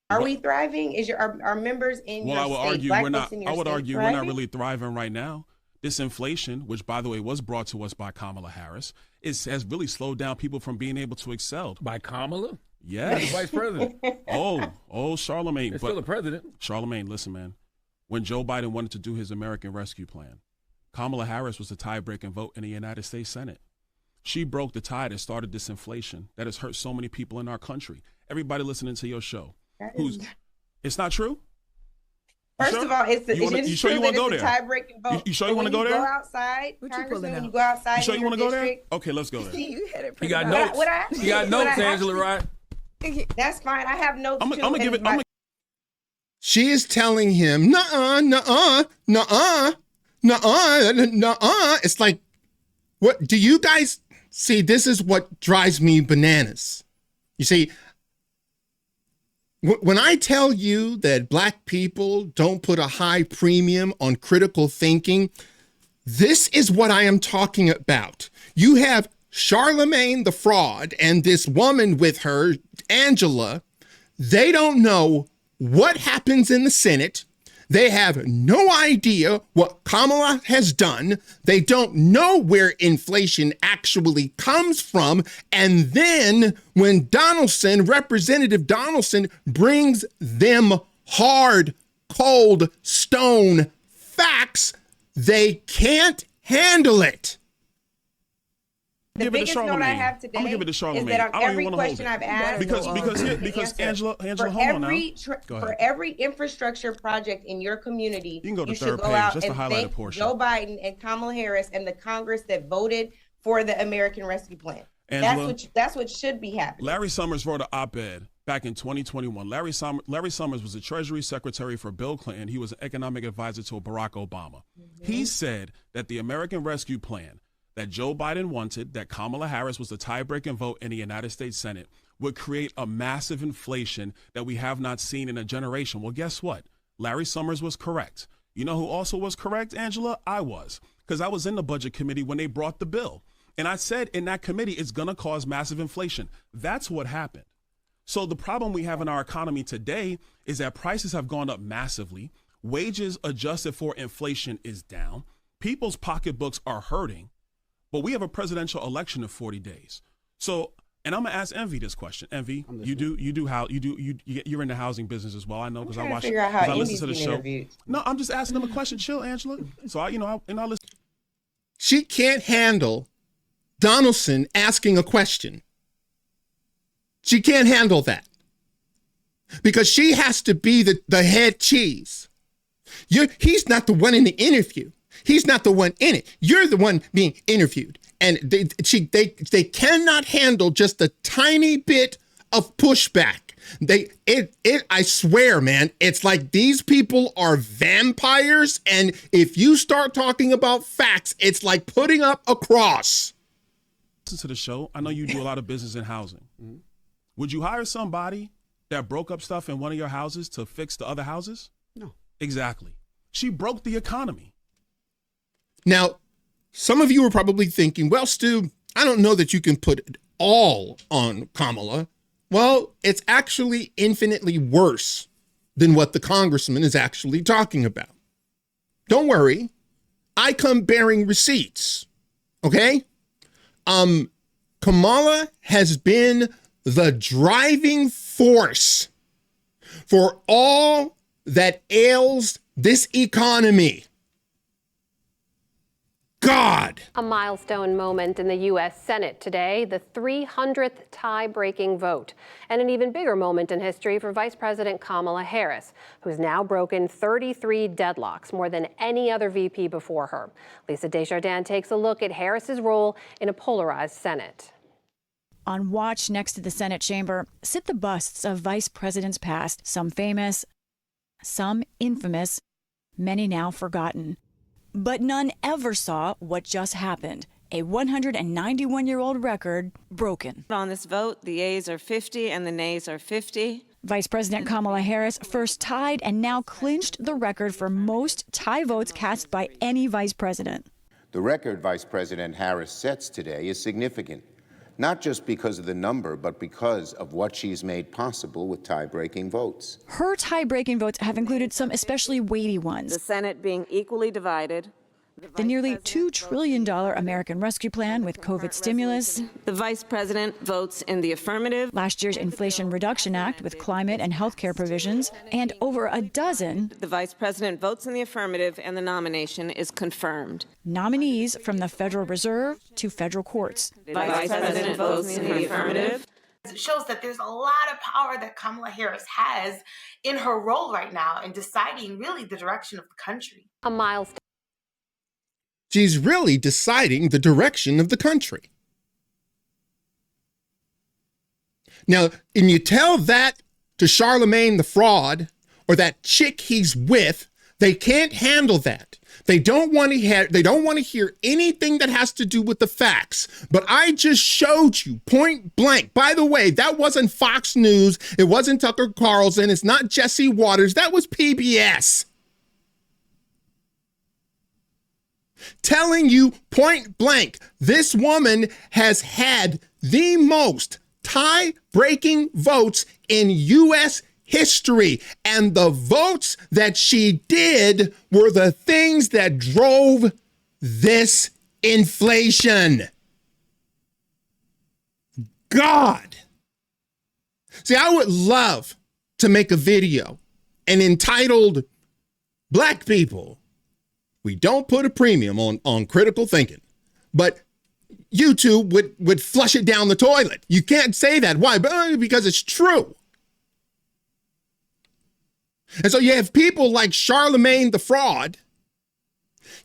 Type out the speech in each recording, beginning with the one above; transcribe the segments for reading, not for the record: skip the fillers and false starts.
Are we thriving? Is our members in Well, your I would state, argue Black we're not. folks in your I would state argue we're thriving? not really thriving right now. This inflation, which by the way was brought to us by Kamala Harris, has really slowed down people from being able to excel. By Kamala? Yes. The vice president. Oh, Charlemagne. It's still the president. Charlemagne, listen, man. When Joe Biden wanted to do his American Rescue Plan, Kamala Harris was the tie-breaking vote in the United States Senate. She broke the tie that started this inflation that has hurt so many people in our country. Everybody listening to your show, it's not true? First of all, you sure you want to go there? Tie-breaking vote. You sure you want to go there? Go outside, Congressman, when you go outside. You sure you want to go there? Okay, let's go there. You had it. You got notes. You got notes, Angela, right? That's fine. I have notes. I'm gonna give it. She is telling him, nuh-uh, nuh-uh, nuh-uh, nuh-uh, nuh-uh. It's like, what do you guys see? This is what drives me bananas. You see, when I tell you that Black people don't put a high premium on critical thinking, this is what I am talking about. You have Charlemagne the fraud and this woman with her, Angela. They don't know what happens in the Senate. They have no idea what Kamala has done. They don't know where inflation actually comes from. And then when Representative Donaldson brings them hard, cold, stone facts, they can't handle it. The biggest note I have today I'm gonna give it to Charlemagne. is that on every hold question it. I've asked, because Angela, hold on now. For every infrastructure project in your community, you can go to should third go page, out just and the highlighted thank portion. Joe Biden and Kamala Harris and the Congress that voted for the American Rescue Plan. Angela, that's what should be happening. Larry Summers wrote an op-ed back in 2021. Larry Summers was the Treasury Secretary for Bill Clinton. He was an economic advisor to Barack Obama. Mm-hmm. He said that the American Rescue Plan that Joe Biden wanted, that Kamala Harris was the tie-breaking vote in the United States Senate, would create a massive inflation that we have not seen in a generation. Well, guess what? Larry Summers was correct. You know who also was correct, Angela? I was, because I was in the budget committee when they brought the bill. And I said in that committee, it's going to cause massive inflation. That's what happened. So the problem we have in our economy today is that prices have gone up massively. Wages adjusted for inflation is down. People's pocketbooks are hurting. But we have a presidential election in 40 days. So, and I'm gonna ask Envy this question. Envy, you're in the housing business as well. I know because I listen to the show. Interviewed. No, I'm just asking them a question. Chill, Angela. So I listen. She can't handle Donaldson asking a question. She can't handle that because she has to be the head cheese. He's not the one in the interview. He's not the one in it. You're the one being interviewed. And they cannot handle just a tiny bit of pushback. I swear, man, it's like these people are vampires. And if you start talking about facts, it's like putting up a cross. Listen to the show. I know you do a lot of business in housing. Mm-hmm. Would you hire somebody that broke up stuff in one of your houses to fix the other houses? No. Exactly. She broke the economy. Now, some of you are probably thinking, well, Stu, I don't know that you can put it all on Kamala. Well, it's actually infinitely worse than what the congressman is actually talking about. Don't worry. I come bearing receipts. Okay? Kamala has been the driving force for all that ails this economy. God. A milestone moment in the U.S. Senate today, the 300th tie-breaking vote, and an even bigger moment in history for Vice President Kamala Harris, who's now broken 33 deadlocks, more than any other VP before her. Lisa Desjardins takes a look at Harris's role in a polarized Senate. On watch next to the Senate chamber sit the busts of vice presidents past, some famous, some infamous, many now forgotten. But none ever saw what just happened. A 191-year-old record broken. On this vote, the yeas are 50 and the nays are 50. Vice President Kamala Harris first tied and now clinched the record for most tie votes cast by any vice president. The record Vice President Harris sets today is significant. not just because of the number, but because of what she's made possible with tie-breaking votes. Her tie-breaking votes have included some especially weighty ones. The Senate being equally divided. The nearly $2 trillion American Rescue Plan with COVID stimulus. The Vice President votes in the affirmative. Last year's Inflation Reduction Act with climate and health care provisions. And over a dozen. The Vice President votes in the affirmative and the nomination is confirmed. Nominees from the Federal Reserve to federal courts. The Vice President votes in the affirmative. It shows that there's a lot of power that Kamala Harris has in her role right now in deciding really the direction of the country. A milestone. She's really deciding the direction of the country. Now, and you tell that to Charlamagne the fraud or that chick he's with, they can't handle that. They don't want to hear anything that has to do with the facts. But I just showed you point blank. By the way, that wasn't Fox News. It wasn't Tucker Carlson. It's not Jesse Waters. That was PBS. Telling you point blank, this woman has had the most tie-breaking votes in U.S. history. And the votes that she did were the things that drove this inflation. God. See, I would love to make a video and entitled Black People, we don't put a premium on critical thinking, but YouTube would flush it down the toilet. You can't say that. Why? Because it's true. And so you have people like Charlamagne the fraud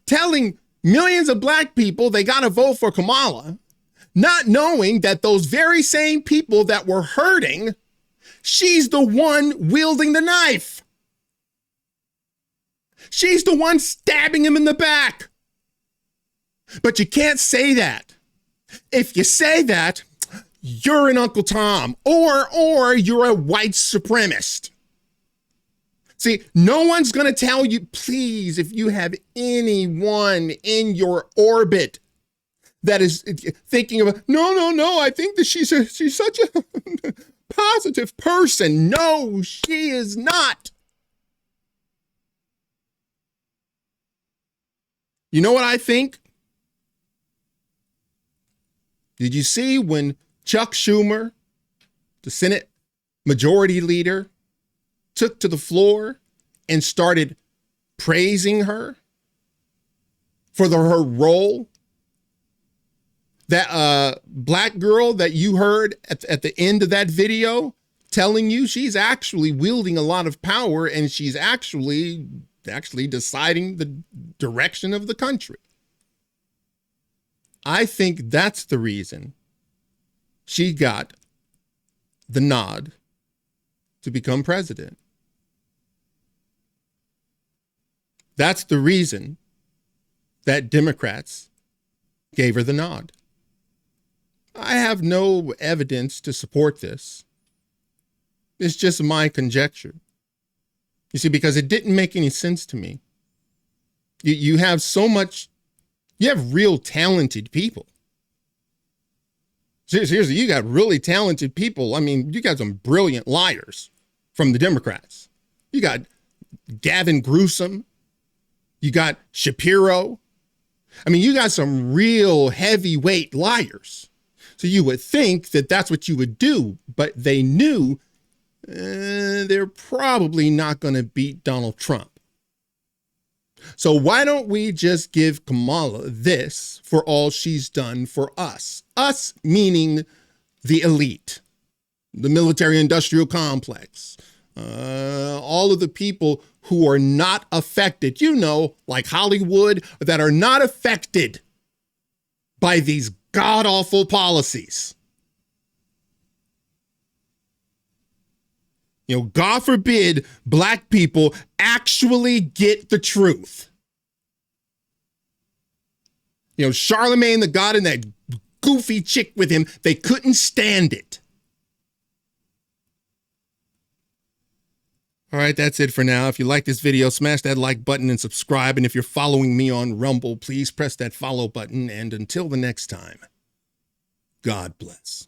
telling millions of black people they got to vote for Kamala, not knowing that those very same people that were hurting, she's the one wielding the knife. She's the one stabbing him in the back. But you can't say that. If you say that, you're an Uncle Tom or you're a white supremacist. See, no one's going to tell you, please, if you have anyone in your orbit that is thinking of, no, I think that she's such a positive person. No, she is not. You know what I think? Did you see when Chuck Schumer, the Senate Majority Leader, took to the floor and started praising her for her role? That black girl that you heard at the end of that video telling you she's actually wielding a lot of power and she's actually deciding the direction of the country. I think that's the reason she got the nod to become president. That's the reason that Democrats gave her the nod. I have no evidence to support this. It's just my conjecture. You see, because it didn't make any sense to me. You have real talented people. Seriously, you got really talented people. I mean, you got some brilliant liars from the Democrats. You got Gavin Newsom. You got Shapiro. I mean, you got some real heavyweight liars. So you would think that that's what you would do, but they knew they're probably not going to beat Donald Trump. So why don't we just give Kamala this for all she's done for us? Us meaning the elite, the military-industrial complex, all of the people who are not affected, like Hollywood, that are not affected by these god-awful policies. God forbid black people actually get the truth. Charlamagne the God and that goofy chick with him, they couldn't stand it. All right, that's it for now. If you like this video, smash that like button and subscribe. And if you're following me on Rumble, please press that follow button. And until the next time, good. God bless.